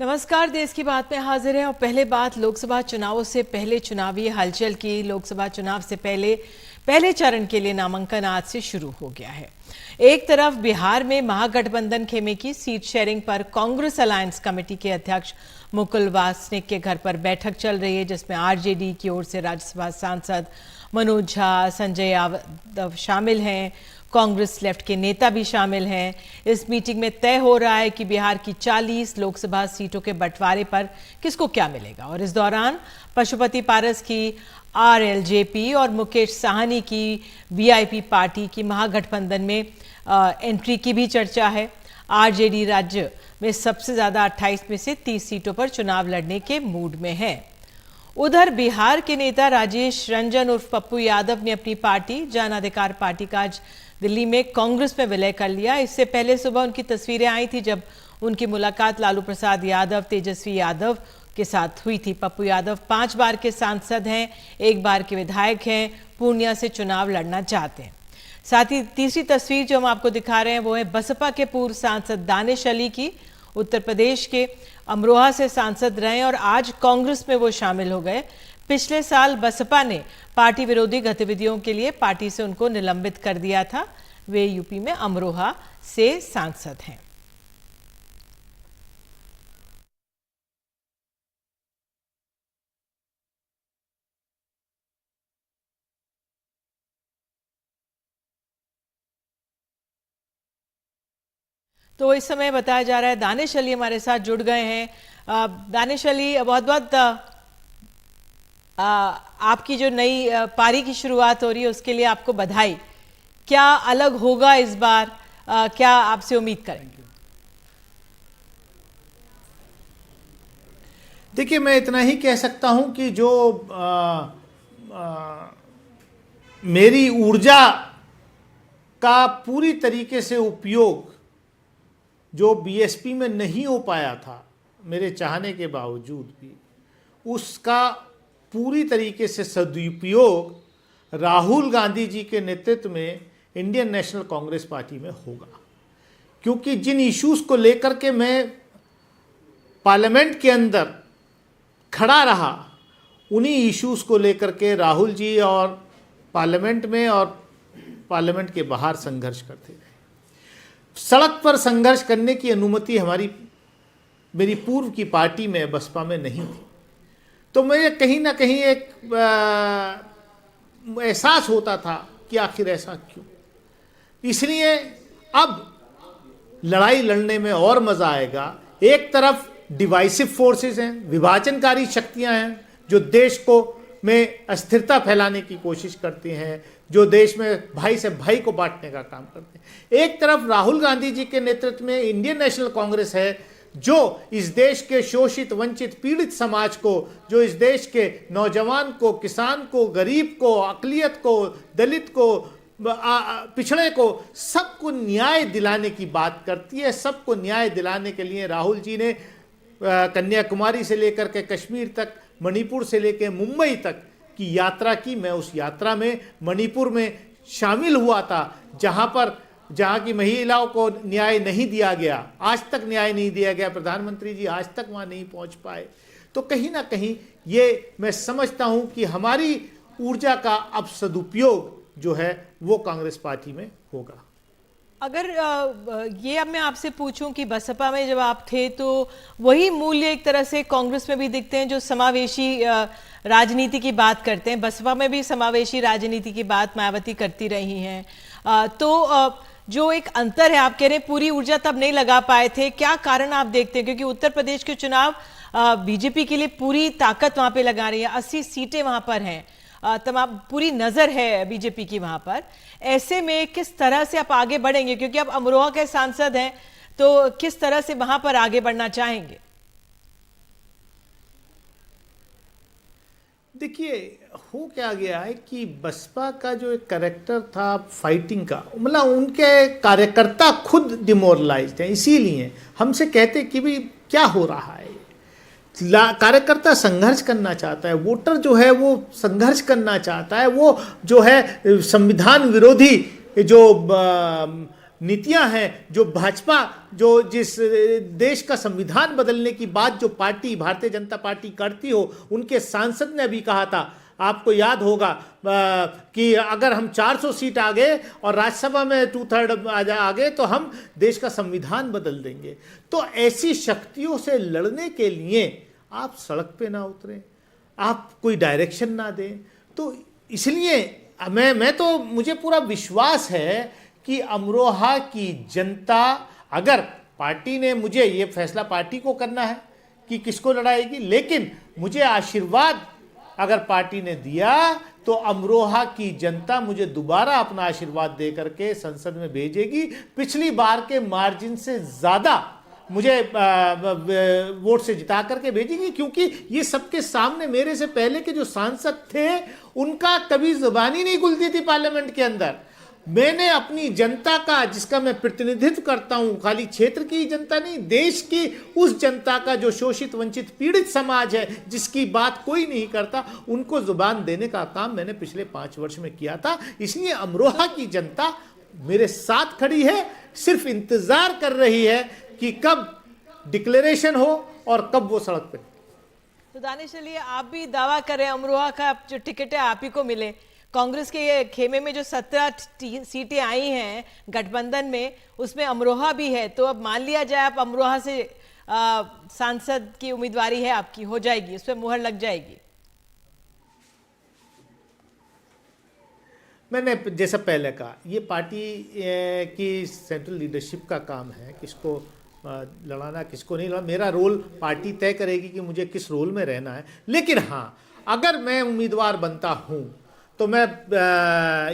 नमस्कार। देश की बात में हाजिर है और पहले बात लोकसभा चुनावों से पहले चुनावी हलचल की। लोकसभा चुनाव से पहले चरण के लिए नामांकन आज से शुरू हो गया है। एक तरफ बिहार में महागठबंधन खेमे की सीट शेयरिंग पर कांग्रेस अलायंस कमेटी के अध्यक्ष मुकुल वासनिक के घर पर बैठक चल रही है, जिसमें आरजेडी की ओर से राज्यसभा सांसद मनोज झा, संजय यादव शामिल हैं। कांग्रेस लेफ्ट के नेता भी शामिल हैं। इस मीटिंग में तय हो रहा है कि बिहार की 40 लोकसभा सीटों के बंटवारे पर किसको क्या मिलेगा। और इस दौरान पशुपति पारस की आरएलजेपी और मुकेश साहनी की वीआईपी पार्टी की महागठबंधन में एंट्री की भी चर्चा है। आरजेडी राज्य में सबसे ज्यादा 28 में से 30 सीटों पर चुनाव लड़ने के मूड में है। उधर बिहार के नेता राजेश रंजन उर्फ पप्पू यादव ने अपनी पार्टी जन अधिकार पार्टी का आज दिल्ली में कांग्रेस में विलय कर लिया। इससे पहले सुबह उनकी तस्वीरें आई थी, जब उनकी मुलाकात लालू प्रसाद यादव, तेजस्वी यादव के साथ हुई थी। पप्पू यादव 5 बार के सांसद हैं, 1 बार के विधायक हैं, पूर्णिया से चुनाव लड़ना चाहते हैं। साथ ही तीसरी तस्वीर जो हम आपको दिखा रहे हैं वो है बसपा के पूर्व सांसद दानिश अली की। उत्तर प्रदेश के अमरोहा से सांसद रहे और आज कांग्रेस में वो शामिल हो गए। पिछले साल बसपा ने पार्टी विरोधी गतिविधियों के लिए पार्टी से उनको निलंबित कर दिया था। वे यूपी में अमरोहा से सांसद हैं। तो इस समय बताया जा रहा है दानिश अली हमारे साथ जुड़ गए हैं। दानिश अली, बहुत बहुत आपकी जो नई पारी की शुरुआत हो रही है उसके लिए आपको बधाई। क्या अलग होगा इस बार, क्या आपसे उम्मीद करेंगे? देखिए, मैं इतना ही कह सकता हूं कि जो मेरी ऊर्जा का पूरी तरीके से उपयोग जो बीएसपी में नहीं हो पाया था मेरे चाहने के बावजूद भी, उसका पूरी तरीके से सदुपयोग राहुल गांधी जी के नेतृत्व में इंडियन नेशनल कांग्रेस पार्टी में होगा। क्योंकि जिन इश्यूज़ को लेकर के मैं पार्लियामेंट के अंदर खड़ा रहा, उन्हीं इश्यूज़ को लेकर के राहुल जी और पार्लियामेंट में और पार्लियामेंट के बाहर संघर्ष करते रहे। सड़क पर संघर्ष करने की अनुमति मेरी पूर्व की पार्टी में बसपा में नहीं थी। तो मुझे कहीं ना कहीं एक एहसास होता था कि आखिर ऐसा क्यों। इसलिए अब लड़ाई लड़ने में और मज़ा आएगा। एक तरफ डिवाइसिव फोर्सेस हैं, विभाजनकारी शक्तियां हैं जो देश को में अस्थिरता फैलाने की कोशिश करती हैं, जो देश में भाई से भाई को बांटने का काम करते हैं। एक तरफ राहुल गांधी जी के नेतृत्व में इंडियन नेशनल कांग्रेस है जो इस देश के शोषित, वंचित, पीड़ित समाज को, जो इस देश के नौजवान को, किसान को, गरीब को, अकलियत को, दलित को, पिछड़े को, सबको न्याय दिलाने की बात करती है। सबको न्याय दिलाने के लिए राहुल जी ने कन्याकुमारी से लेकर के कश्मीर तक, मणिपुर से लेकर मुंबई तक की यात्रा की। मैं उस यात्रा में मणिपुर में शामिल हुआ था, जहां की महिलाओं को न्याय नहीं दिया गया, आज तक न्याय नहीं दिया गया। प्रधानमंत्री जी आज तक वहां नहीं पहुंच पाए। तो कहीं ना कहीं ये मैं समझता हूं कि हमारी ऊर्जा का अब सदुपयोग जो है वो कांग्रेस पार्टी में होगा। अगर ये अब मैं आपसे पूछूं कि बसपा में जब आप थे तो वही मूल्य एक तरह से कांग्रेस में भी दिखते हैं, जो समावेशी राजनीति की बात करते हैं। बसपा में भी समावेशी राजनीति की बात मायावती करती रही हैं। तो जो एक अंतर है, आप कह रहे हैं पूरी ऊर्जा तब नहीं लगा पाए थे, क्या कारण आप देखते हैं? क्योंकि उत्तर प्रदेश के चुनाव बीजेपी के लिए पूरी ताकत वहां पे लगा रही है, 80 सीटें वहां पर हैं, तमाम पूरी नजर है बीजेपी की वहां पर। ऐसे में किस तरह से आप आगे बढ़ेंगे, क्योंकि आप अमरोहा के सांसद हैं, तो किस तरह से वहां पर आगे बढ़ना चाहेंगे? देखिए, हो क्या गया है कि बसपा का जो एक कैरेक्टर था फाइटिंग का, मतलब उनके कार्यकर्ता खुद डिमोरलाइज्ड हैं। इसीलिए हमसे कहते कि भाई क्या हो रहा है। कार्यकर्ता संघर्ष करना चाहता है, वोटर जो है वो संघर्ष करना चाहता है। वो जो है संविधान विरोधी जो नीतियां हैं, जो भाजपा, जो जिस देश का संविधान बदलने की बात जो पार्टी भारतीय जनता पार्टी करती हो, उनके सांसद ने अभी कहा था, आपको याद होगा कि अगर हम 400 सीट आ गए और राज्यसभा में 2/3 आ गए तो हम देश का संविधान बदल देंगे। तो ऐसी शक्तियों से लड़ने के लिए आप सड़क पे ना उतरें, आप कोई डायरेक्शन ना दें। तो इसलिए मैं तो मुझे पूरा विश्वास है कि अमरोहा की जनता, अगर पार्टी ने, मुझे ये फैसला पार्टी को करना है कि किसको लड़ाएगी, लेकिन मुझे आशीर्वाद अगर पार्टी ने दिया तो अमरोहा की जनता मुझे दोबारा अपना आशीर्वाद दे करके संसद में भेजेगी। पिछली बार के मार्जिन से ज्यादा मुझे वोट से जिता करके भेजेगी, क्योंकि ये सबके सामने मेरे से पहले के जो सांसद थे उनका कभी जुबानी नहीं खुलती थी पार्लियामेंट के अंदर। मैंने अपनी जनता का, जिसका मैं प्रतिनिधित्व करता हूं, खाली क्षेत्र की जनता नहीं, देश की उस जनता का जो शोषित वंचित पीड़ित समाज है, जिसकी बात कोई नहीं करता, उनको जुबान देने का काम मैंने पिछले 5 वर्ष में किया था। इसलिए अमरोहा की जनता मेरे साथ खड़ी है, सिर्फ इंतजार कर रही है कि कब डिक्लेरेशन हो और कब वो सड़क पे। तो दानिश, चलिए आप भी दावा करें अमरोहा का जो टिकट है आप ही को मिले। कांग्रेस के ये खेमे में जो 17 सीटें आई हैं गठबंधन में, उसमें अमरोहा भी है। तो अब मान लिया जाए आप अमरोहा से सांसद की उम्मीदवारी है आपकी, हो जाएगी, उस पर मुहर लग जाएगी। मैंने जैसा पहले कहा, ये पार्टी की सेंट्रल लीडरशिप का काम है किसको लड़ाना किसको नहीं लड़ाना। मेरा रोल पार्टी तय करेगी कि मुझे किस रोल में रहना है। लेकिन हाँ, अगर मैं उम्मीदवार बनता हूं तो मैं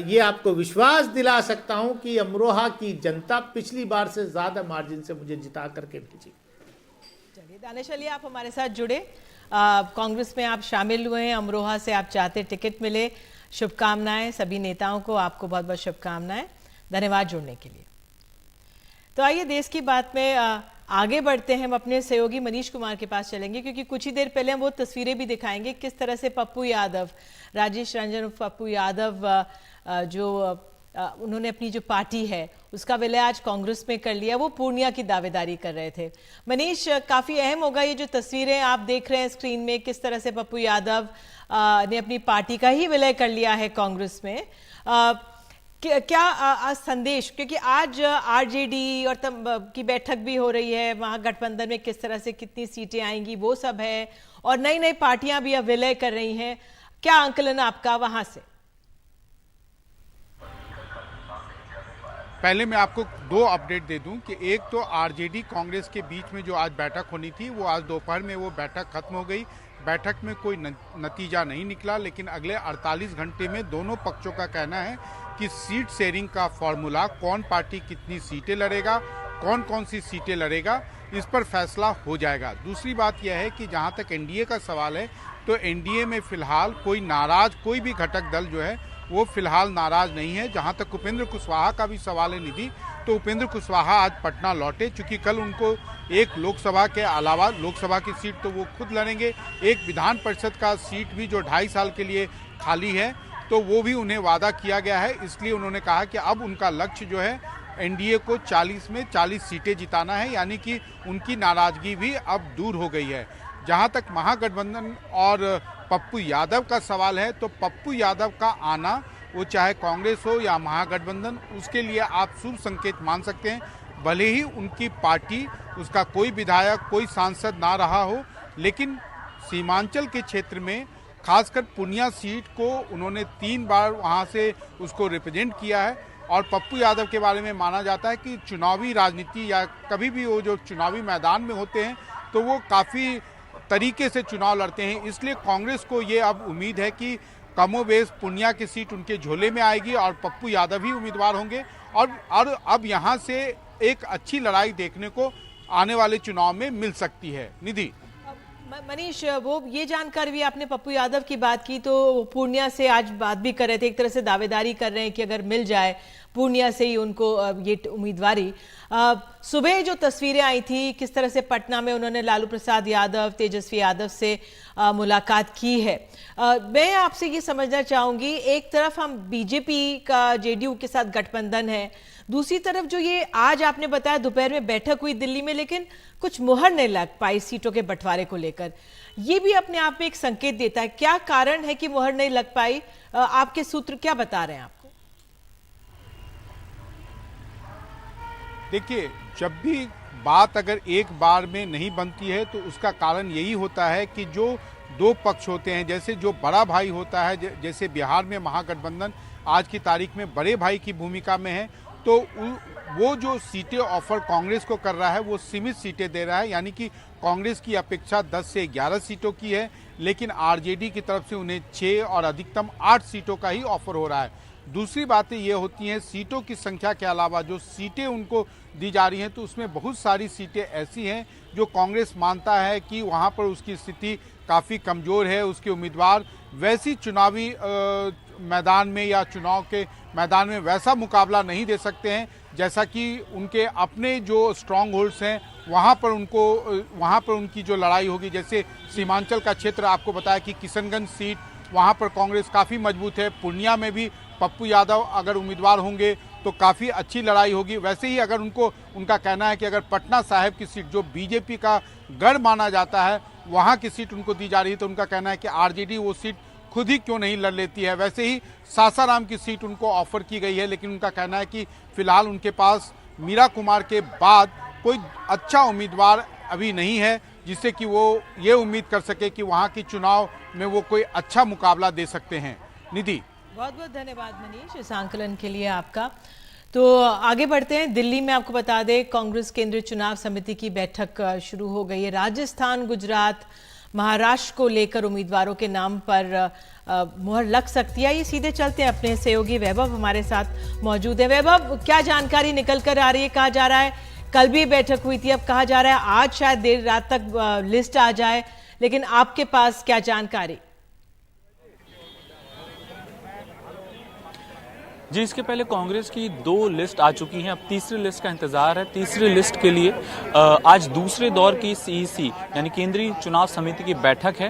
ये आपको विश्वास दिला सकता हूं कि अमरोहा की जनता पिछली बार से ज्यादा मार्जिन से मुझे जिता करके भेजी। चलिए दानिश अली, आप हमारे साथ जुड़े, कांग्रेस में आप शामिल हुए हैं, अमरोहा से आप चाहते टिकट मिले। शुभकामनाएं सभी नेताओं को, आपको बहुत बहुत शुभकामनाएं, धन्यवाद जुड़ने के लिए। तो आइए देश की बात में आगे बढ़ते हैं। हम अपने सहयोगी मनीष कुमार के पास चलेंगे, क्योंकि कुछ ही देर पहले हम वो तस्वीरें भी दिखाएंगे किस तरह से पप्पू यादव, राजेश रंजन पप्पू यादव, जो उन्होंने अपनी जो पार्टी है उसका विलय आज कांग्रेस में कर लिया, वो पूर्णिया की दावेदारी कर रहे थे। मनीष, काफ़ी अहम होगा ये जो तस्वीरें आप देख रहे हैं स्क्रीन में, किस तरह से पप्पू यादव ने अपनी पार्टी का ही विलय कर लिया है कांग्रेस में। क्या संदेश, क्योंकि आज आरजेडी और की बैठक भी हो रही है, वहाँ गठबंधन में किस तरह से कितनी सीटें आएंगी वो सब है, और नई नई पार्टियां भी अब विलय कर रही हैं। क्या आंकलन आपका वहां से? पहले मैं आपको 2 अपडेट दे दूं कि एक तो आरजेडी कांग्रेस के बीच में जो आज बैठक होनी थी वो आज दोपहर में वो बैठक खत्म हो गई। बैठक में कोई नतीजा नहीं निकला, लेकिन अगले 48 घंटे में दोनों पक्षों का कहना है कि सीट शेयरिंग का फॉर्मूला, कौन पार्टी कितनी सीटें लड़ेगा, कौन कौन सी सीटें लड़ेगा, इस पर फैसला हो जाएगा। दूसरी बात यह है कि जहां तक एनडीए का सवाल है तो एनडीए में फिलहाल कोई नाराज, कोई भी घटक दल जो है वो फिलहाल नाराज नहीं है। जहां तक उपेंद्र कुशवाहा का भी सवाल है निधि, तो उपेंद्र कुशवाहा आज पटना लौटे, चूंकि कल उनको एक लोकसभा के अलावा लोकसभा की सीट तो वो खुद लड़ेंगे, एक विधान परिषद का सीट भी जो 2.5 साल के लिए खाली है तो वो भी उन्हें वादा किया गया है। इसलिए उन्होंने कहा कि अब उनका लक्ष्य जो है एनडीए को 40 में 40 सीटें जिताना है, यानी कि उनकी नाराजगी भी अब दूर हो गई है। जहां तक महागठबंधन और पप्पू यादव का सवाल है तो पप्पू यादव का आना, वो चाहे कांग्रेस हो या महागठबंधन, उसके लिए आप शुभ संकेत मान सकते हैं। भले ही उनकी पार्टी, उसका कोई विधायक, कोई सांसद ना रहा हो, लेकिन सीमांचल के क्षेत्र में खासकर पूर्णिया सीट को उन्होंने 3 बार वहां से उसको रिप्रेजेंट किया है। और पप्पू यादव के बारे में माना जाता है कि चुनावी राजनीति या कभी भी वो जो चुनावी मैदान में होते हैं तो वो काफ़ी तरीके से चुनाव लड़ते हैं। इसलिए कांग्रेस को ये अब उम्मीद है कि कमोबेश पूर्णिया की सीट उनके झोले में आएगी और पप्पू यादव ही उम्मीदवार होंगे। और अब यहाँ से एक अच्छी लड़ाई देखने को आने वाले चुनाव में मिल सकती है। निधि, मनीष, वो ये जानकारी भी आपने पप्पू यादव की बात की, तो पूर्णिया से आज बात भी कर रहे थे, एक तरह से दावेदारी कर रहे हैं कि अगर मिल जाए पूर्णिया से ही उनको ये उम्मीदवारी। सुबह जो तस्वीरें आई थी किस तरह से पटना में उन्होंने लालू प्रसाद यादव, तेजस्वी यादव से मुलाकात की है, मैं आपसे ये समझना चाहूंगी, एक तरफ हम बीजेपी का जेडीयू के साथ गठबंधन है, दूसरी तरफ जो ये आज आपने बताया दोपहर में बैठक हुई दिल्ली में, लेकिन कुछ मुहर नहीं लग पाई सीटों के बंटवारे को लेकर, ये भी अपने आप में एक संकेत देता है। क्या कारण है कि मुहर नहीं लग पाई? आपके सूत्र क्या बता रहे हैं आपको? देखिए, जब भी बात अगर एक बार में नहीं बनती है तो उसका कारण यही होता है कि जो दो पक्ष होते हैं, जैसे जो बड़ा भाई होता है, जैसे बिहार में महागठबंधन आज की तारीख में बड़े भाई की भूमिका में है, तो वो जो सीटें ऑफर कांग्रेस को कर रहा है वो सीमित सीटें दे रहा है, यानी कि कांग्रेस की अपेक्षा 10 से 11 सीटों की है, लेकिन आरजेडी की तरफ से उन्हें 6 और अधिकतम 8 सीटों का ही ऑफर हो रहा है। दूसरी बातें ये होती हैं, सीटों की संख्या के अलावा जो सीटें उनको दी जा रही हैं, तो उसमें बहुत सारी सीटें ऐसी हैं जो कांग्रेस मानता है कि वहाँ पर उसकी स्थिति काफ़ी कमज़ोर है, उसके उम्मीदवार वैसी चुनावी मैदान में या चुनाव के मैदान में वैसा मुकाबला नहीं दे सकते हैं जैसा कि उनके अपने जो स्ट्रॉन्ग होल्ड्स हैं वहाँ पर उनकी जो लड़ाई होगी। जैसे सीमांचल का क्षेत्र आपको बताया कि किशनगंज सीट, वहाँ पर कांग्रेस काफ़ी मजबूत है। पूर्णिया में भी पप्पू यादव अगर उम्मीदवार होंगे तो काफ़ी अच्छी लड़ाई होगी। वैसे ही अगर उनका कहना है कि अगर पटना साहिब की सीट जो बीजेपी का गढ़ माना जाता है वहाँ की सीट उनको दी जा रही है, तो उनका कहना है कि आरजेडी वो सीट खुद ही क्यों नहीं लड़ लेती है। वैसे ही सासाराम की सीट उनको ऑफर की गई है, लेकिन उनका कहना है कि फिलहाल उनके पास मीरा कुमार के बाद कोई अच्छा उम्मीदवार अभी नहीं है जिससे कि वो ये उम्मीद कर सके कि वहाँ की चुनाव में वो कोई अच्छा मुकाबला दे सकते हैं। निधि, बहुत बहुत धन्यवाद मनीष इस आंकलन के लिए आपका। तो आगे बढ़ते हैं। दिल्ली में आपको बता दें कांग्रेस केंद्रीय चुनाव समिति की बैठक शुरू हो गई है। राजस्थान, गुजरात, महाराष्ट्र को लेकर उम्मीदवारों के नाम पर मुहर लग सकती है। ये सीधे चलते हैं, अपने सहयोगी वैभव हमारे साथ मौजूद है। वैभव, क्या जानकारी निकल कर आ रही है? कहा जा रहा है कल भी बैठक हुई थी, अब कहा जा रहा है आज शायद देर रात तक लिस्ट आ जाए, लेकिन आपके पास क्या जानकारी? जी, इसके पहले कांग्रेस की 2 लिस्ट आ चुकी हैं, अब तीसरी लिस्ट का इंतजार है। तीसरी लिस्ट के लिए आज दूसरे दौर की सीईसी यानी केंद्रीय चुनाव समिति की बैठक है।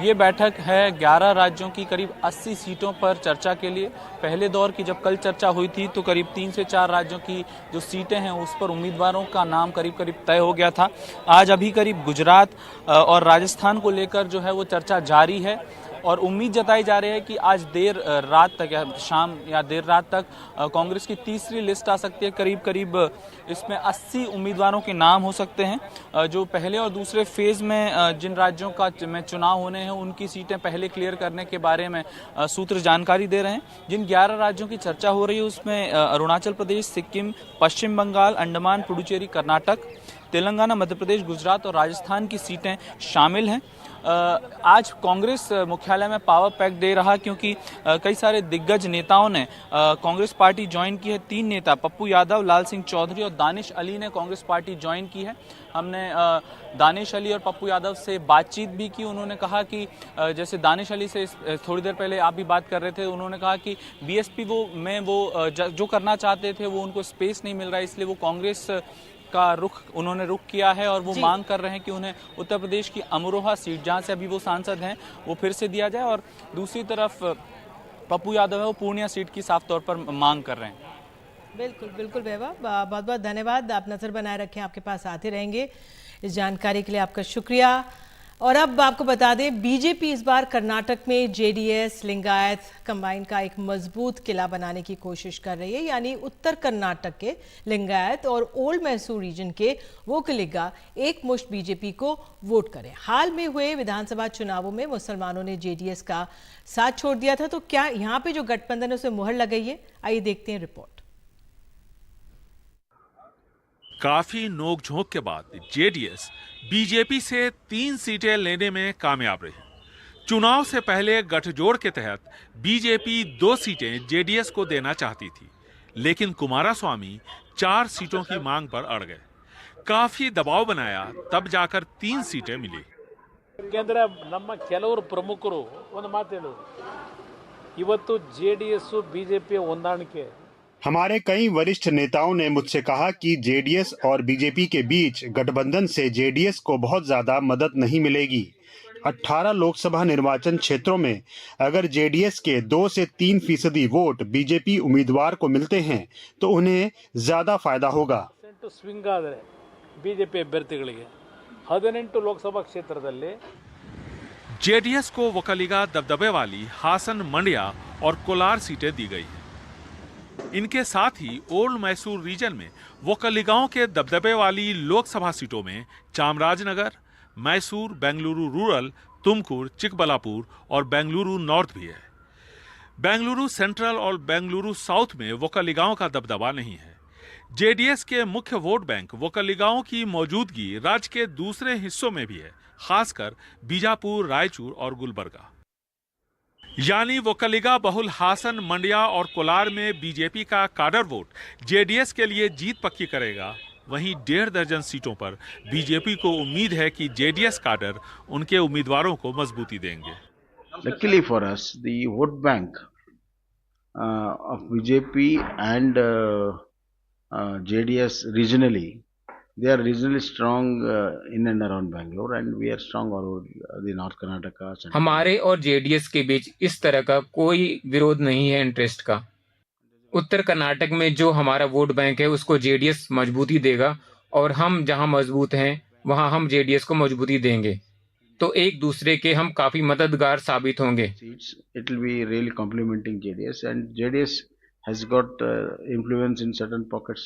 ये बैठक है 11 राज्यों की करीब 80 सीटों पर चर्चा के लिए। पहले दौर की जब कल चर्चा हुई थी तो करीब 3 से 4 राज्यों की जो सीटें हैं उस पर उम्मीदवारों का नाम करीब तय हो गया था। आज अभी करीब गुजरात और राजस्थान को लेकर जो है वो चर्चा जारी है और उम्मीद जताई जा रही है कि आज देर रात तक या शाम या देर रात तक कांग्रेस की तीसरी लिस्ट आ सकती है। करीब इसमें 80 उम्मीदवारों के नाम हो सकते हैं। जो पहले और दूसरे फेज में जिन राज्यों का में चुनाव होने हैं उनकी सीटें पहले क्लियर करने के बारे में सूत्र जानकारी दे रहे हैं। जिन 11 राज्यों की चर्चा हो रही है उसमें अरुणाचल प्रदेश, सिक्किम, पश्चिम बंगाल, अंडमान, पुडुचेरी, कर्नाटक, तेलंगाना, मध्य प्रदेश, गुजरात और राजस्थान की सीटें शामिल हैं। आज कांग्रेस मुख्यालय में पावर पैक दे रहा क्योंकि कई सारे दिग्गज नेताओं ने कांग्रेस पार्टी ज्वाइन की है। 3 नेता पप्पू यादव, लाल सिंह चौधरी और दानिश अली ने कांग्रेस पार्टी ज्वाइन की है। हमने दानिश अली और पप्पू यादव से बातचीत भी की। उन्होंने कहा कि जैसे दानिश अली से थोड़ी देर पहले आप भी बात कर रहे थे, उन्होंने कहा कि बीएसपी वो जो करना चाहते थे वो उनको स्पेस नहीं मिल रहा है, इसलिए वो कांग्रेस का उन्होंने रुख किया है और वो मांग कर रहे हैं कि उन्हें उत्तर प्रदेश की अमरोहा सीट जहां से अभी वो सांसद हैं वो फिर से दिया जाए। और दूसरी तरफ पप्पू यादव है वो पूर्णिया सीट की साफ तौर पर मांग कर रहे हैं। बिल्कुल वैभव, बहुत बहुत धन्यवाद। आप नजर बनाए रखें, आपके पास आते रहेंगे। इस जानकारी के लिए आपका शुक्रिया। और अब आपको बता दें बीजेपी इस बार कर्नाटक में जेडीएस लिंगायत कंबाइन का एक मजबूत किला बनाने की कोशिश कर रही है, यानी उत्तर कर्नाटक के लिंगायत और ओल्ड मैसूर रीजन के वोकलिगा एक मुश्त बीजेपी को वोट करें। हाल में हुए विधानसभा चुनावों में मुसलमानों ने जेडीएस का साथ छोड़ दिया था, तो क्या यहाँ पे जो गठबंधन है उसे मुहर लग गई है? आइए देखते हैं रिपोर्ट। काफी नोकझोंक के बाद जेडीएस बीजेपी से 3 सीटें लेने में कामयाब रही। चुनाव से पहले गठजोड़ के तहत बीजेपी 2 सीटें जेडीएस को देना चाहती थी, लेकिन कुमारास्वामी 4 सीटों की मांग पर अड़ गए। काफी दबाव बनाया, तब जाकर 3 सीटें मिली। ಯಾಕೆಂದ್ರೆ ನಮ್ಮ ಕೆಲವರು ಪ್ರಮುಖರು ಒಂದು ಮಾತು ಹೇಳೋರು, ಇವತ್ತು ಜೆಡಿಎಸ್ ಬಿಜೆಪಿ ಹೊಂದಾಣಿಕೆ। हमारे कई वरिष्ठ नेताओं ने मुझसे कहा कि जेडीएस और बीजेपी के बीच गठबंधन से जेडीएस को बहुत ज्यादा मदद नहीं मिलेगी। 18 लोकसभा निर्वाचन क्षेत्रों में अगर जेडीएस के 2 से 3% वोट बीजेपी उम्मीदवार को मिलते हैं तो उन्हें ज्यादा फायदा होगा। ಸ್ವಿಂಗ್ ಆದರೆ ಬಿಜೆಪಿ ಅಭ್ಯರ್ಥಿಗಳಿಗೆ 18 ಲೋಕಸಭಾ ಕ್ಷೇತ್ರದಲ್ಲಿ जेडीएस को वकलीगा दबदबे वाली हासन मंडिया और कोलार सीटें दी गई हैं। इनके साथ ही ओल्ड मैसूर रीजन में वकलीगाओं के दबदबे वाली लोकसभा सीटों में चामराजनगर, मैसूर, बेंगलुरु रूरल, तुमकुर, चिकबल्लापुर और बेंगलुरु नॉर्थ भी है। बेंगलुरु सेंट्रल और बेंगलुरु साउथ में वकलीगाओं का दबदबा नहीं है। जेडीएस के मुख्य वोट बैंक वकलीगाओं की मौजूदगी राज्य के दूसरे हिस्सों में भी है, खासकर बीजापुर, रायचूर और गुलबर्गा। यानी वकलीगा बहुल हासन, मंडिया और कोलार में बीजेपी का काडर वोट जेडीएस के लिए जीत पक्की करेगा। वहीं 1.5 दर्जन सीटों पर बीजेपी को उम्मीद है कि जेडीएस काडर उनके उम्मीदवारों को मजबूती देंगे। Luckily for us, the vote bank of BJP and JDS regionally, they are regionally strong in and around Bangalore, and we are strong all over the North Karnataka. हमारे और जेडीएस के बीच इस तरह का कोई विरोध नहीं है इंटरेस्ट का। उत्तर कर्नाटक में जो हमारा वोट बैंक है उसको जेडीएस मजबूती देगा और हम जहां मजबूत हैं वहां हम जेडीएस को मजबूती देंगे, तो एक दूसरे के हम काफी मददगार साबित होंगे। It will be really complementing JDS, and JDS has got influence in certain pockets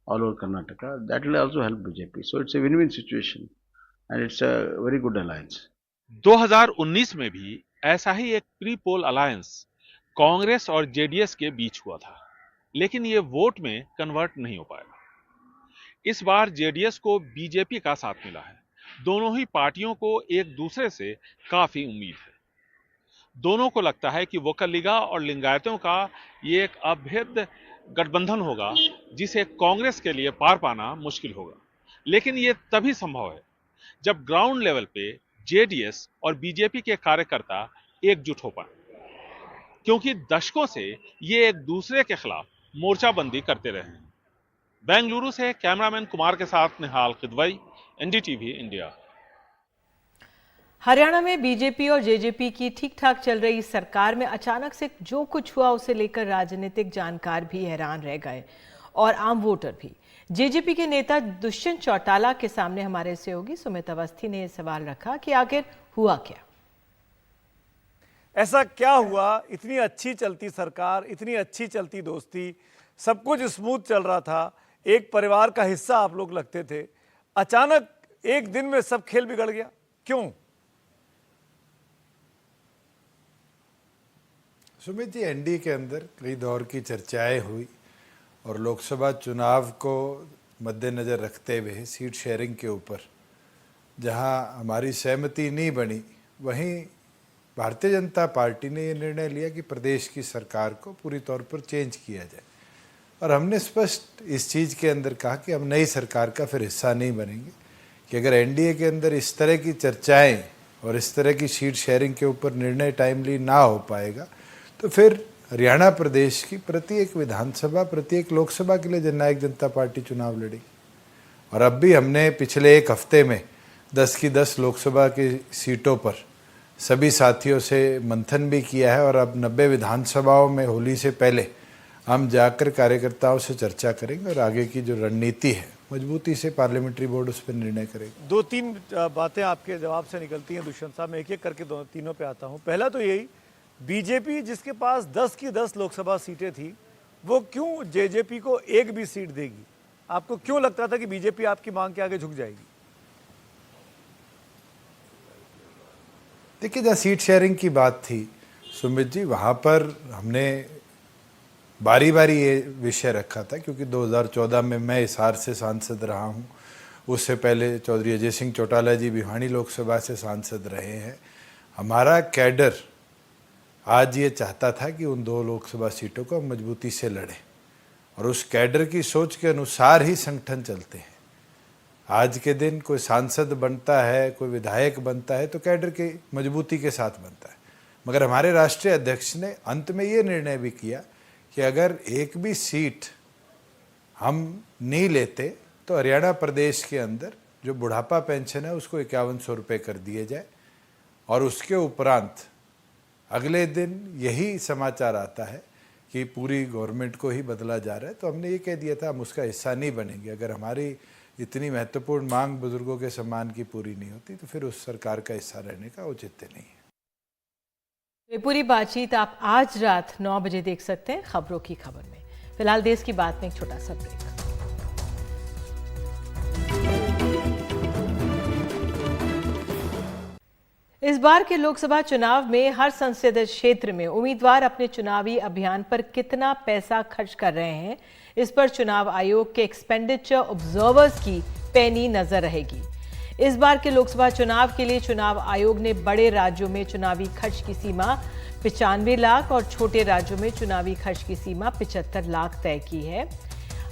all over Karnataka. That will also help BJP. So it's a win-win situation, and it's a very good alliance. 2019 में भी ऐसा ही एक pre poll alliance Congress और JDS के बीच हुआ था, लेकिन ये वोट में कन्वर्ट नहीं हो पाया। इस बार जेडीएस को बीजेपी का साथ मिला है। दोनों ही पार्टियों को एक दूसरे से काफी उम्मीद है। दोनों को लगता है कि वकलीगा और लिंगायतों का ये एक अभेद्य गठबंधन होगा जिसे कांग्रेस के लिए पार पाना मुश्किल होगा, लेकिन ये तभी संभव है जब ग्राउंड लेवल पे जेडीएस और बीजेपी के कार्यकर्ता एकजुट हो पाए, क्योंकि दशकों से ये एक दूसरे के खिलाफ मोर्चाबंदी करते रहे हैं। बेंगलुरु से कैमरामैन कुमार के साथ निहाल किदवई, एनडीटीवी इंडिया। हरियाणा में बीजेपी और जेजेपी की ठीक ठाक चल रही सरकार में अचानक से जो कुछ हुआ उसे लेकर राजनीतिक जानकार भी हैरान रह गए और आम वोटर भी। जेजेपी के नेता दुष्यंत चौटाला के सामने हमारे सहयोगी सुमित अवस्थी ने सवाल रखा कि आखिर हुआ क्या। ऐसा क्या हुआ? इतनी अच्छी चलती सरकार, इतनी अच्छी चलती दोस्ती, सब कुछ स्मूथ चल रहा था, एक परिवार का हिस्सा आप लोग लगते थे, अचानक एक दिन में सब खेल बिगड़ गया, क्यों? सुमित जी, एनडीए के अंदर कई दौर की चर्चाएं हुई और लोकसभा चुनाव को मद्देनज़र रखते हुए सीट शेयरिंग के ऊपर जहां हमारी सहमति नहीं बनी, वहीं भारतीय जनता पार्टी ने ये निर्णय लिया कि प्रदेश की सरकार को पूरी तौर पर चेंज किया जाए। और हमने स्पष्ट इस चीज़ के अंदर कहा कि हम नई सरकार का फिर हिस्सा नहीं बनेंगे, कि अगर एनडीए के अंदर इस तरह की चर्चाएं और इस तरह की सीट शेयरिंग के ऊपर निर्णय टाइमली ना हो पाएगा तो फिर हरियाणा प्रदेश की प्रत्येक विधानसभा, प्रत्येक लोकसभा के लिए जननायक जनता पार्टी चुनाव लड़ेगी। और अब भी हमने पिछले एक हफ्ते में 10 की 10 लोकसभा की सीटों पर सभी साथियों से मंथन भी किया है और अब 90 विधानसभाओं में होली से पहले हम जाकर कार्यकर्ताओं से चर्चा करेंगे और आगे की जो रणनीति है मजबूती से पार्लियामेंट्री बोर्ड उस पर निर्णय करेगा। 2-3 बातें आपके जवाब से निकलती हैं दुष्यंत साहब, मैं एक एक करके तीनों पे आता हूं। पहला तो यही, बीजेपी जिसके पास 10 की 10 लोकसभा सीटें थी, वो क्यों जेजेपी को एक भी सीट देगी? आपको क्यों लगता था कि बीजेपी आपकी मांग के आगे झुक जाएगी? देखिए, जहाँ सीट शेयरिंग की बात थी सुमित जी, वहाँ पर हमने बारी बारी ये विषय रखा था, क्योंकि 2014 में मैं हिसार से सांसद रहा हूँ, उससे पहले चौधरी अजय सिंह चौटाला जी भिवानी लोकसभा से सांसद रहे हैं। हमारा कैडर आज ये चाहता था कि उन 2 लोकसभा सीटों को मजबूती से लड़े और उस कैडर की सोच के अनुसार ही संगठन चलते हैं। आज के दिन कोई सांसद बनता है, कोई विधायक बनता है तो कैडर की मजबूती के साथ बनता है, मगर हमारे राष्ट्रीय अध्यक्ष ने अंत में ये निर्णय भी किया कि अगर एक भी सीट हम नहीं लेते तो हरियाणा प्रदेश के अंदर जो बुढ़ापा पेंशन है उसको 5100 रुपये कर दिए जाए और उसके उपरांत अगले दिन यही समाचार आता है कि पूरी गवर्नमेंट को ही बदला जा रहा है, तो हमने ये कह दिया था हम उसका हिस्सा नहीं बनेंगे। अगर हमारी इतनी महत्वपूर्ण मांग बुजुर्गों के सम्मान की पूरी नहीं होती तो फिर उस सरकार का हिस्सा रहने का औचित्य नहीं है। ये पूरी बातचीत आप आज रात 9 बजे देख सकते हैं खबरों की खबर में। फिलहाल देश की बात में एक छोटा सा ब्रेक। इस बार के लोकसभा चुनाव में हर संसदीय क्षेत्र में उम्मीदवार अपने चुनावी अभियान पर कितना पैसा खर्च कर रहे हैं, इस पर चुनाव आयोग के एक्सपेंडिचर ऑब्जर्वर्स की पैनी नजर रहेगी। इस बार के लोकसभा चुनाव के लिए चुनाव आयोग ने बड़े राज्यों में चुनावी खर्च की सीमा 95 लाख और छोटे राज्यों में चुनावी खर्च की सीमा 75 लाख तय की है।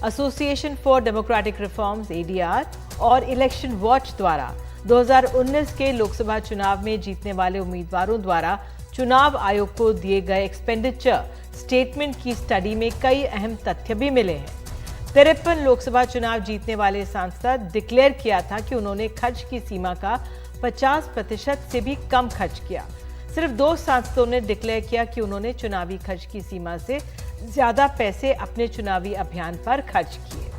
Association for democratic reforms (ADR) और इलेक्शन वॉच द्वारा 2019 के लोकसभा चुनाव में जीतने वाले उम्मीदवारों द्वारा चुनाव आयोग को दिए गए एक्सपेंडिचर स्टेटमेंट की स्टडी में कई अहम तथ्य भी मिले हैं। 53 लोकसभा चुनाव जीतने वाले सांसद डिक्लेयर किया था कि उन्होंने खर्च की सीमा का 50% से भी कम खर्च किया। सिर्फ 2 सांसदों ने डिक्लेयर किया कि उन्होंने चुनावी खर्च की सीमा से ज्यादा पैसे अपने चुनावी अभियान पर खर्च किए।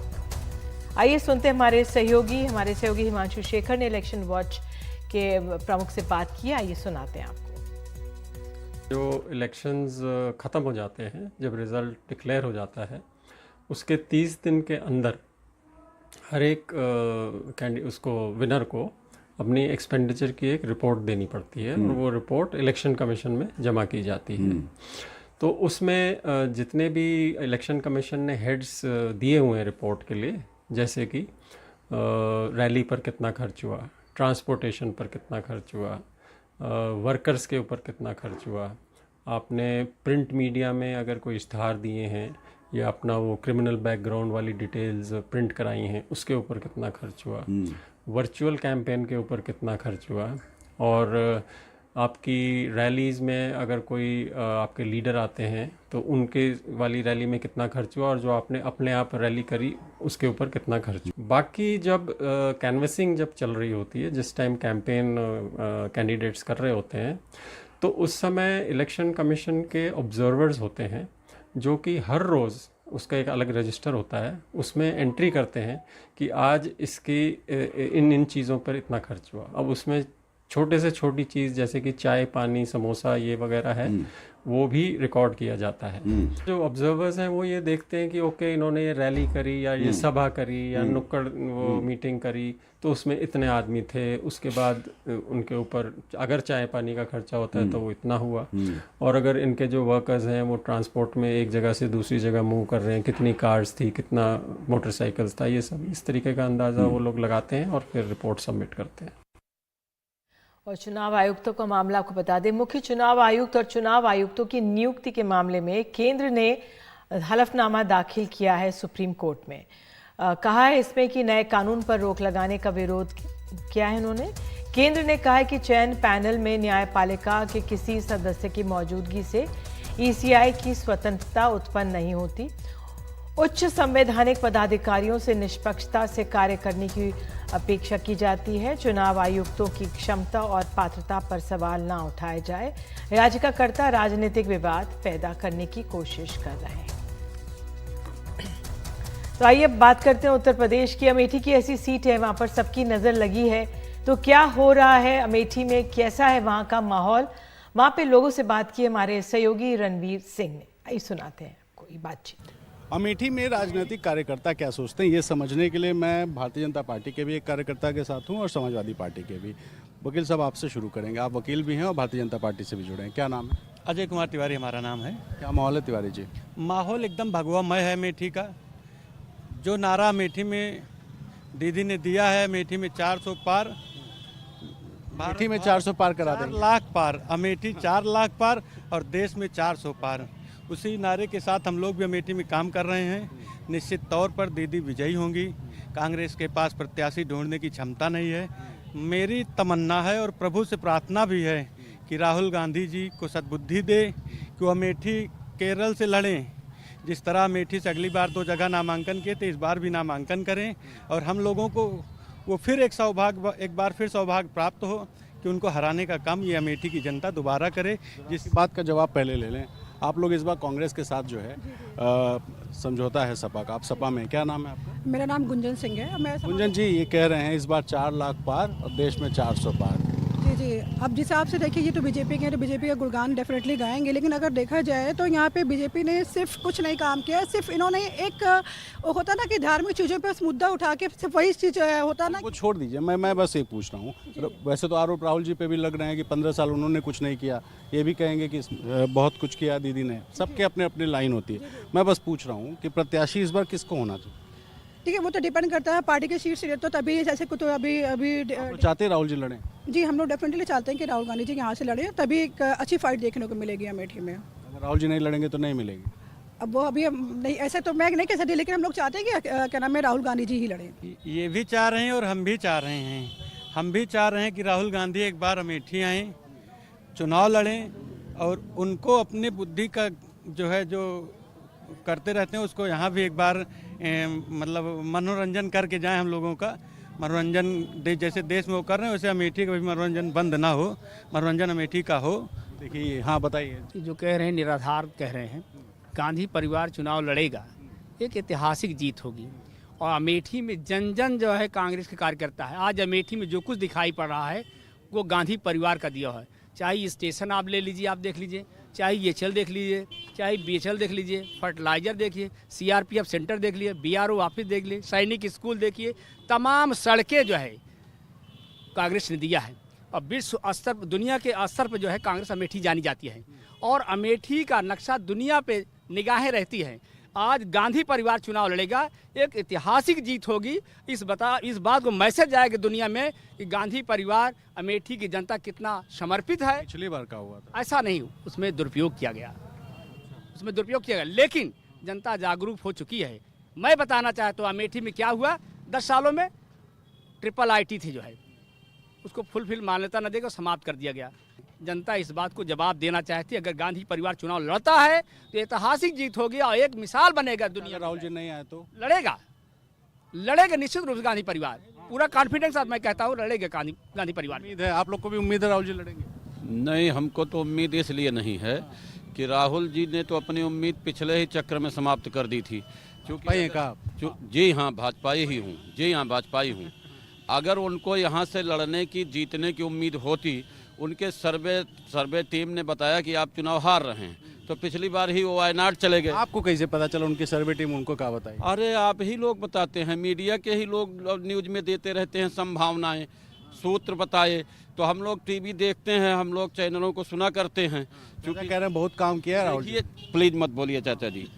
आइए सुनते हैं हमारे सहयोगी हिमांशु शेखर ने इलेक्शन वॉच के प्रमुख से बात की। आइए सुनाते हैं आपको। जो इलेक्शंस ख़त्म हो जाते हैं, जब रिज़ल्ट डिक्लेयर हो जाता है, उसके 30 दिन के अंदर हर एक उसको विनर को अपनी एक्सपेंडिचर की एक रिपोर्ट देनी पड़ती है और वो रिपोर्ट इलेक्शन कमीशन में जमा की जाती है। तो उसमें जितने भी इलेक्शन कमीशन ने हेड्स दिए हुए हैं रिपोर्ट के लिए, जैसे कि रैली पर कितना खर्च हुआ, ट्रांसपोर्टेशन पर कितना खर्च हुआ, वर्कर्स के ऊपर कितना खर्च हुआ, आपने प्रिंट मीडिया में अगर कोई इश्तहार दिए हैं या अपना वो क्रिमिनल बैकग्राउंड वाली डिटेल्स प्रिंट कराई हैं, उसके ऊपर कितना खर्च हुआ, वर्चुअल कैंपेन के ऊपर कितना खर्च हुआ, और आपकी रैलीज़ में अगर कोई आपके लीडर आते हैं तो उनके वाली रैली में कितना खर्च हुआ, और जो आपने अपने आप रैली करी उसके ऊपर कितना खर्च हुआ। बाकी जब कैनवसिंग जब चल रही होती है, जिस टाइम कैंपेन कैंडिडेट्स कर रहे होते हैं, तो उस समय इलेक्शन कमीशन के ऑब्जर्वर्स होते हैं जो कि हर रोज़ उसका एक अलग रजिस्टर होता है, उसमें एंट्री करते हैं कि आज इसकी इन चीज़ों पर इतना खर्च हुआ। अब उसमें छोटे से छोटी चीज़ जैसे कि चाय, पानी, समोसा ये वगैरह है, वो भी रिकॉर्ड किया जाता है। जो ऑब्जर्वर्स हैं वो ये देखते हैं कि ओके इन्होंने ये रैली करी या ये सभा करी या नुक्कड़ वो मीटिंग करी, तो उसमें इतने आदमी थे, उसके बाद उनके ऊपर अगर चाय पानी का खर्चा होता है तो वो इतना हुआ, और अगर इनके जो वर्कर्स हैं वो ट्रांसपोर्ट में एक जगह से दूसरी जगह मूव कर रहे हैं, कितनी कार्स थी, कितना मोटरसाइकिल्स था, ये सब इस तरीके का अंदाज़ा वो लोग लगाते हैं और फिर रिपोर्ट सबमिट करते हैं। और चुनाव आयुक्तों का मामला आपको बता दें, मुख्य चुनाव आयुक्त और चुनाव आयुक्तों की नियुक्ति के मामले में केंद्र ने हलफनामा दाखिल किया है सुप्रीम कोर्ट में। कहा है इसमें कि नए कानून पर रोक लगाने का विरोध किया है उन्होंने। केंद्र ने कहा है कि चयन पैनल में न्यायपालिका के किसी सदस्य की मौजूदगी से ECI की स्वतंत्रता उत्पन्न नहीं होती। उच्च संवैधानिक पदाधिकारियों से निष्पक्षता से कार्य करने की अपेक्षा की जाती है। चुनाव आयुक्तों की क्षमता और पात्रता पर सवाल ना उठाए जाए। याचिकाकर्ता राजनीतिक विवाद पैदा करने की कोशिश कर रहे हैं। तो आइए बात करते हैं उत्तर प्रदेश की। अमेठी की ऐसी सीट है, वहां पर सबकी नजर लगी है, तो क्या हो रहा है अमेठी में, कैसा है वहां का माहौल, वहां पे लोगों से बात की हमारे सहयोगी रणवीर सिंह ने। आइए सुनाते हैं कोई बातचीत। अमेठी में राजनीतिक कार्यकर्ता क्या सोचते हैं, ये समझने के लिए मैं भारतीय जनता पार्टी के भी एक कार्यकर्ता के साथ हूं और समाजवादी पार्टी के भी। वकील साहब आपसे शुरू करेंगे, आप वकील भी हैं और भारतीय जनता पार्टी से भी जुड़े हैं, क्या नाम है? अजय कुमार तिवारी हमारा नाम है। क्या माहौल है तिवारी जी? माहौल एकदम भगवामय है अमेठी का। जो नारा अमेठी में दीदी ने दिया है, अमेठी में 400 पार, अमेठी में 400 पार करा देंगे, 4 लाख पार, अमेठी 4 लाख पार और देश में 400 पार। उसी नारे के साथ हम लोग भी अमेठी में काम कर रहे हैं। निश्चित तौर पर दीदी विजयी होंगी। कांग्रेस के पास प्रत्याशी ढूंढने की क्षमता नहीं है। मेरी तमन्ना है और प्रभु से प्रार्थना भी है कि राहुल गांधी जी को सद्बुद्धि दे कि वो अमेठी केरल से लड़ें। जिस तरह अमेठी से अगली बार 2 जगह नामांकन किए थे, इस बार भी नामांकन करें और हम लोगों को वो फिर एक बार फिर सौभाग्य प्राप्त हो कि उनको हराने का काम ये अमेठी की जनता दोबारा करे। जिस बात का जवाब पहले ले लें, आप लोग इस बार कांग्रेस के साथ जो है समझौता है सपा का, आप सपा में, क्या नाम है आपका? मेरा नाम गुंजन सिंह है। मैं गुंजन जी, ये कह रहे हैं इस बार 4 लाख पार और देश में 400 पार। जी जी, अब जिस हिसाब से देखिए, ये तो बीजेपी के हैं, तो बीजेपी का गुणगान डेफिनेटली गाएंगे, लेकिन अगर देखा जाए तो यहाँ पे बीजेपी ने सिर्फ कुछ नहीं काम किया, सिर्फ इन्होंने एक होता ना कि धार्मिक चीज़ों पे मुद्दा उठा के सिर्फ वही चीज़ होता ना। वो छोड़ दीजिए, मैं बस ये पूछ रहा हूँ। वैसे तो आरोप राहुल जी पे भी लग रहे हैं कि 15 साल उन्होंने कुछ नहीं किया, ये भी कहेंगे कि बहुत कुछ किया दीदी ने, सबके अपने अपनी लाइन होती है। मैं बस पूछ रहा हूँ कि प्रत्याशी इस बार किसको होना चाहिए? ठीक है, वो तो डिपेंड करता है पार्टी की सीट से, तो तभी जैसे कुछ अभी चाहते राहुल जी लड़ें? जी, हम लोग डेफिनेटली चाहते हैं कि राहुल गांधी जी यहाँ से लड़े, तभी एक अच्छी फाइट देखने को मिलेगी अमेठी में। अगर राहुल जी नहीं लड़ेंगे तो नहीं मिलेगी? अब वो अभी नहीं, ऐसा तो मैं नहीं कह सकती, लेकिन हम लोग चाहते हैं कि क्या नाम है, राहुल गांधी जी ही लड़े। ये भी चाह रहे हैं और हम भी चाह रहे हैं। हम भी चाह रहे हैं कि राहुल गांधी एक बार अमेठी आएँ, चुनाव लड़ें और उनको अपनी बुद्धि का जो करते रहते हैं उसको यहाँ भी एक बार मतलब मनोरंजन करके जाएं। हम लोगों का मनोरंजन जैसे देश में वो कर रहे हैं, वैसे अमेठी का भी मनोरंजन बंद ना हो, मनोरंजन अमेठी का हो। देखिए, हाँ बताइए। जो कह रहे हैं निराधार कह रहे हैं, गांधी परिवार चुनाव लड़ेगा, एक ऐतिहासिक जीत होगी। और अमेठी में जन जन जो है कांग्रेस के कार्यकर्ता है। आज अमेठी में जो कुछ दिखाई पड़ रहा है वो गांधी परिवार का दिया है। चाहे स्टेशन आप ले लीजिए, आप देख लीजिए, चाहे एचएल देख लीजिए, चाहे बीएचएल देख लीजिए, फर्टिलाइजर देखिए, सीआरपीएफ सेंटर देख लीजिए, बीआरओ ऑफिस देख लीजिए, सैनिक स्कूल देखिए, तमाम सड़कें जो है कांग्रेस ने दिया है। और विश्व स्तर पर, दुनिया के स्तर पर जो है कांग्रेस अमेठी जानी जाती है और अमेठी का नक्शा दुनिया पे निगाहें रहती हैं। आज गांधी परिवार चुनाव लड़ेगा, एक ऐतिहासिक जीत होगी। इस बात को मैसेज जाएगा दुनिया में कि गांधी परिवार, अमेठी की जनता कितना समर्पित है। पिछली बार का हुआ था ऐसा नहीं, उसमें दुरुपयोग किया गया, लेकिन जनता जागरूक हो चुकी है। मैं बताना चाहता हूँ अमेठी में क्या हुआ 10 सालों में। ट्रिपल आईटी थी जो है, उसको फुलफिल मान्यता न देकर समाप्त कर दिया गया। जनता इस बात को जवाब देना चाहती है, अगर गांधी परिवार चुनाव लड़ता है तो ऐतिहासिक जीत होगी और एक मिसाल बनेगा दुनिया। राहुल जी नहीं आए तो लड़ेगा निश्चित रूप से गांधी परिवार, पूरा कॉन्फिडेंस साथ मैं कहता हूँ लड़ेगा गांधी परिवार। उम्मीद है, आप लोग को भी उम्मीद है राहुल जी लड़ेंगे? नहीं, हमको तो उम्मीद इसलिए नहीं है कि राहुल जी ने तो अपनी उम्मीद पिछले ही चक्र में समाप्त कर दी थी। जी हाँ, भाजपाई ही हूँ, जी हाँ, भाजपाई हूँ। अगर उनको यहाँ से लड़ने की, जीतने की उम्मीद होती, उनके सर्वे टीम ने बताया कि आप चुनाव हार रहे हैं, तो पिछली बार ही वो वायनाड चले गए। आपको कैसे पता चला? उनकी सर्वे टीम उनको क्या बताई? अरे आप ही लोग बताते हैं, मीडिया के ही लोग न्यूज में देते रहते हैं संभावनाएं, सूत्र बताए, तो हम लोग टीवी देखते हैं, हम लोग चैनलों को सुना करते हैं। क्योंकि कह रहे हैं बहुत काम किया है राहुल जी। प्लीज मत बोलिए चाचा जी।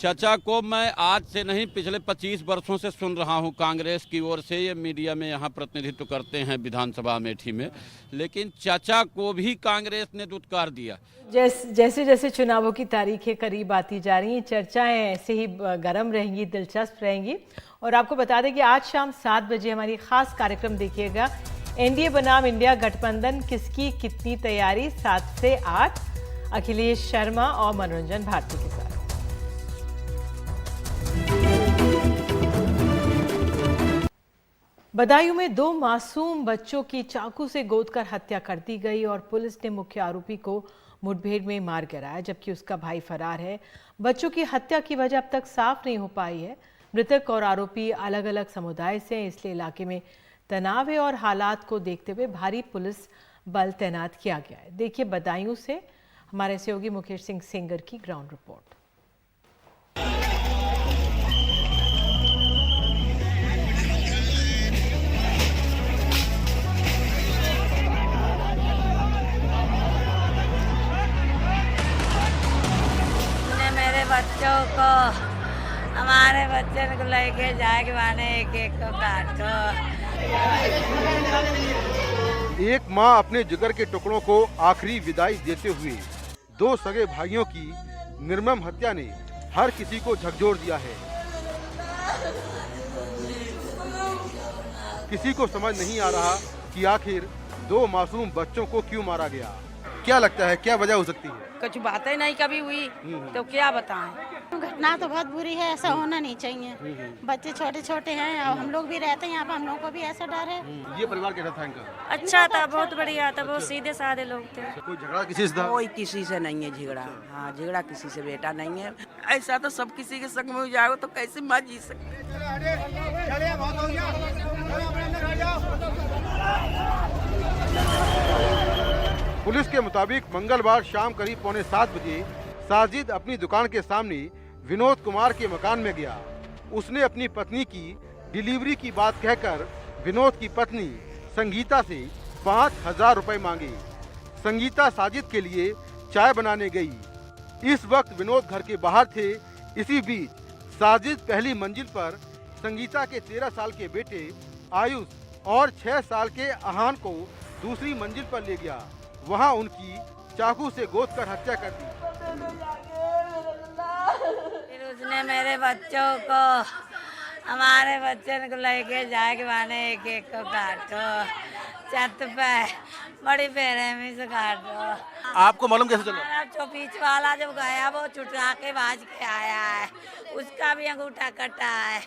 चाचा को मैं आज से नहीं, पिछले 25 वर्षों से सुन रहा हूं। कांग्रेस की ओर से ये मीडिया में यहाँ प्रतिनिधित्व करते हैं विधानसभा अमेठी में, लेकिन चाचा को भी कांग्रेस ने दुत्कार दिया। जैसे जैसे चुनावों की तारीखें करीब आती जा रही हैं, चर्चाएं ऐसे ही गर्म रहेंगी, दिलचस्प रहेंगी। और आपको बता दें कि आज शाम 7 बजे हमारी खास कार्यक्रम देखिएगा, एनडीए बनाम इंडिया गठबंधन, किसकी कितनी तैयारी, 7 से 8, अखिलेश शर्मा और मनोरंजन भारती के साथ। बदायूं में 2 मासूम बच्चों की चाकू से गोदकर हत्या कर दी गई और पुलिस ने मुख्य आरोपी को मुठभेड़ में मार गिराया, जबकि उसका भाई फरार है। बच्चों की हत्या की वजह अब तक साफ नहीं हो पाई है। मृतक और आरोपी अलग अलग समुदाय से हैं, इसलिए इलाके में तनाव है और हालात को देखते हुए भारी पुलिस बल तैनात किया गया है। देखिए बदायूं से हमारे सहयोगी मुकेश सिंह सेंगर की ग्राउंड रिपोर्ट। बच्चों को, हमारे बच्चों को लेके जाके माने एक को काट को। एक माँ अपने जिगर के टुकड़ों को आखिरी विदाई देते हुए 2 सगे भाइयों की निर्मम हत्या ने हर किसी को झकझोर दिया है। किसी को समझ नहीं आ रहा कि आखिर 2 मासूम बच्चों को क्यों मारा गया। क्या लगता है, क्या वजह हो सकती है? कुछ बातें नहीं कभी हुई तो क्या बताएं। घटना तो बहुत बुरी है, ऐसा होना नहीं चाहिए। बच्चे छोटे छोटे हैं और हम लोग भी रहते हैं यहाँ पर, हम लोग को भी ऐसा डर है। ये परिवार कैसा था इनका? अच्छा था, बहुत बढ़िया था, बहुत सीधे साधे लोग थे। कोई झगड़ा किसी से था? कोई किसी से नहीं है झगड़ा। हाँ, झगड़ा किसी से बेटा नहीं है। ऐसा तो सब किसी के संग में हो जाएगा तो कैसे माँ जी सकते। पुलिस के मुताबिक मंगलवार शाम करीब 6:45 बजे साजिद अपनी दुकान के सामने विनोद कुमार के मकान में गया। उसने अपनी पत्नी की डिलीवरी की बात कहकर विनोद की पत्नी संगीता से 5,000 रुपए मांगे। संगीता साजिद के लिए चाय बनाने गई। इस वक्त विनोद घर के बाहर थे। इसी बीच साजिद पहली मंजिल पर संगीता के 13 साल के बेटे आयुष और 6 साल के अहान को दूसरी मंजिल पर ले गया। वहां उनकी चाकू से गोद कर हत्या कर दी। फिर उसने मेरे बच्चों को, हमारे बच्चों को लेके जाके माने एक एक को काटो, छत पे बड़ी बेरहमी से काटो। आपको मालूम कैसे चला? हमारा जो बीच वाला जब गया वो छुटरा के भाज के आया है, उसका भी अंगूठा कटा है,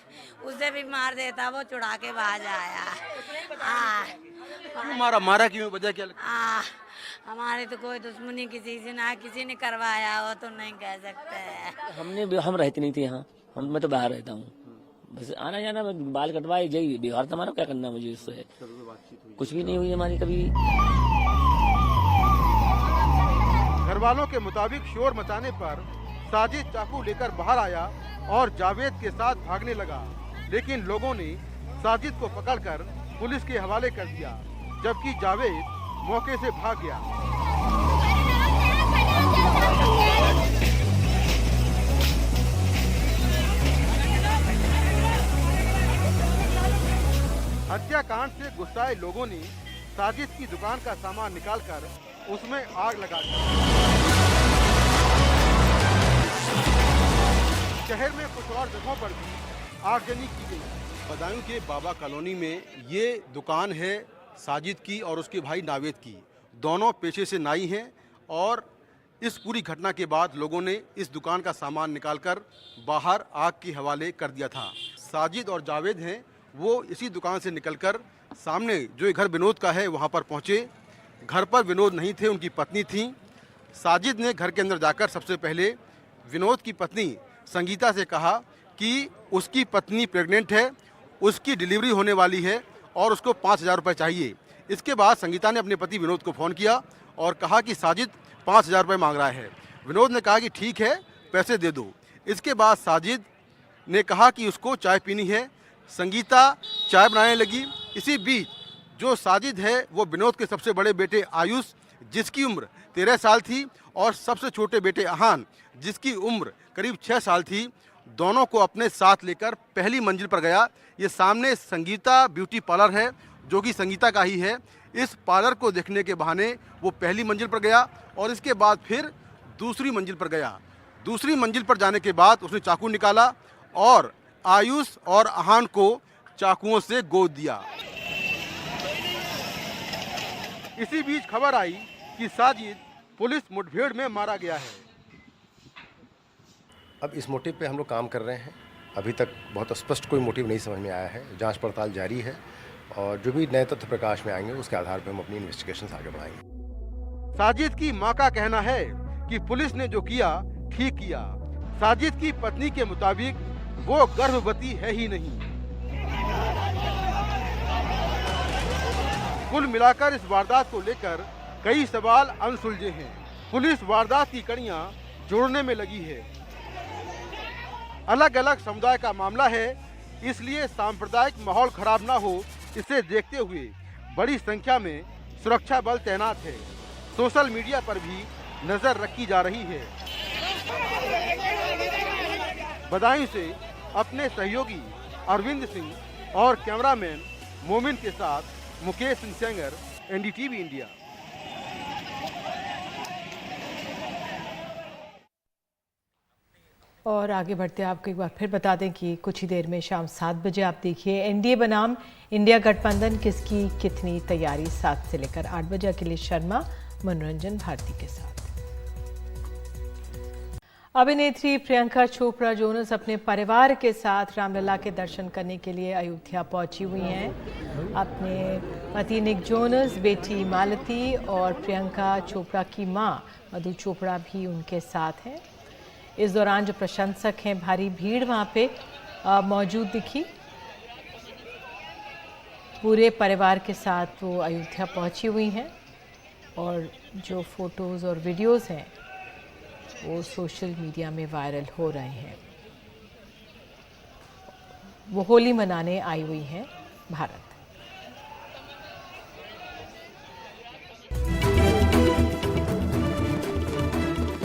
उसे भी मार देता, वो छुड़ा के भाज आया। क्यों मारा क्यों, वजह क्या लगता? हमारी तो कोई दुश्मनी किसी से ना, किसी ने करवाया हो तो नहीं कह सकते। हम रहते नहीं थे यहाँ, मैं तो बाहर रहता हूँ, बस आना जाना, बाल कटवाए यही व्यवहार था हमारा। क्या करना मुझे इससे, कुछ भी नहीं हुई हमारी कभी। घर वालों के मुताबिक शोर मचाने पर साजिद चाकू लेकर बाहर आया और जावेद के साथ भागने लगा, लेकिन लोगों ने साजिद को पकड़कर पुलिस के हवाले कर दिया, जबकि जावेद मौके से भाग गया। हत्याकांड से गुस्साए लोगों ने साजिद की दुकान का सामान निकालकर उसमें आग लगा दी। शहर में कुछ और जगहों पर भी आगजनी की गई। बदायूं के बाबा कॉलोनी में ये दुकान है साजिद की और उसके भाई नावेद की। दोनों पेशे से नाई हैं और इस पूरी घटना के बाद लोगों ने इस दुकान का सामान निकालकर बाहर आग के हवाले कर दिया था। साजिद और जावेद हैं, वो इसी दुकान से निकलकर सामने जो ये घर विनोद का है वहाँ पर पहुँचे। घर पर विनोद नहीं थे, उनकी पत्नी थी। साजिद ने घर के अंदर जाकर सबसे पहले विनोद की पत्नी संगीता से कहा कि उसकी पत्नी प्रेग्नेंट है, उसकी डिलीवरी होने वाली है और उसको 5,000 रुपये चाहिए। इसके बाद संगीता ने अपने पति विनोद को फ़ोन किया और कहा कि साजिद 5,000 रुपये मांग रहा है। विनोद ने कहा कि ठीक है, पैसे दे दो। इसके बाद साजिद ने कहा कि उसको चाय पीनी है। संगीता चाय बनाने लगी। इसी बीच जो साजिद है वो विनोद के सबसे बड़े बेटे आयुष, जिसकी उम्र 13 साल थी, और सबसे छोटे बेटे अहान, जिसकी उम्र करीब 6 साल थी, दोनों को अपने साथ लेकर पहली मंजिल पर गया। ये सामने संगीता ब्यूटी पार्लर है जो कि संगीता का ही है। इस पार्लर को देखने के बहाने वो पहली मंजिल पर गया और इसके बाद फिर दूसरी मंजिल पर गया। दूसरी मंजिल पर जाने के बाद उसने चाकू निकाला और आयुष और अहान को चाकुओं से गोद दिया। इसी बीच खबर आई कि साजिद पुलिस मुठभेड़ में मारा गया है। अब इस मोटिव पे हम लोग काम कर रहे हैं। अभी तक बहुत स्पष्ट कोई मोटिव नहीं समझ में आया है। जांच पड़ताल जारी है और जो भी नए तथ्य प्रकाश में आएंगे उसके आधार पर हम अपनी इन्वेस्टिगेशंस आगे बढ़ाएंगे। साजिद की मां का कहना है कि पुलिस ने जो किया ठीक किया। साजिद की पत्नी के मुताबिक वो गर्भवती है ही नहीं। कुल मिलाकर इस वारदात को लेकर कई सवाल अनसुलझे हैं। पुलिस वारदात की कड़ियां जोड़ने में लगी है। अलग अलग समुदाय का मामला है, इसलिए सांप्रदायिक माहौल खराब ना हो, इसे देखते हुए बड़ी संख्या में सुरक्षा बल तैनात है। सोशल मीडिया पर भी नजर रखी जा रही है। बदायूं से अपने सहयोगी अरविंद सिंह और कैमरामैन मोमिन के साथ मुकेश सिंह सेंगर, एनडीटीवी इंडिया। और आगे बढ़ते आपको एक बार फिर बता दें कि कुछ ही देर में शाम 7 बजे आप देखिए एनडीए बनाम इंडिया गठबंधन, किसकी कितनी तैयारी। 7 से लेकर 8 बजे अखिलेश शर्मा, मनोरंजन भारती के साथ। अभिनेत्री प्रियंका चोपड़ा जोनस अपने परिवार के साथ रामलला के दर्शन करने के लिए अयोध्या पहुंची हुई हैं। अपने पति निक जोनस, बेटी मालती और प्रियंका चोपड़ा की मां मधु चोपड़ा भी उनके साथ हैं। इस दौरान जो प्रशंसक हैं, भारी भीड़ वहां पे मौजूद दिखी। पूरे परिवार के साथ वो अयोध्या पहुंची हुई हैं और जो फोटोज़ और वीडियोज़ हैं वो सोशल मीडिया में वायरल हो रहे हैं। वो होली मनाने आई हुई हैं भारत।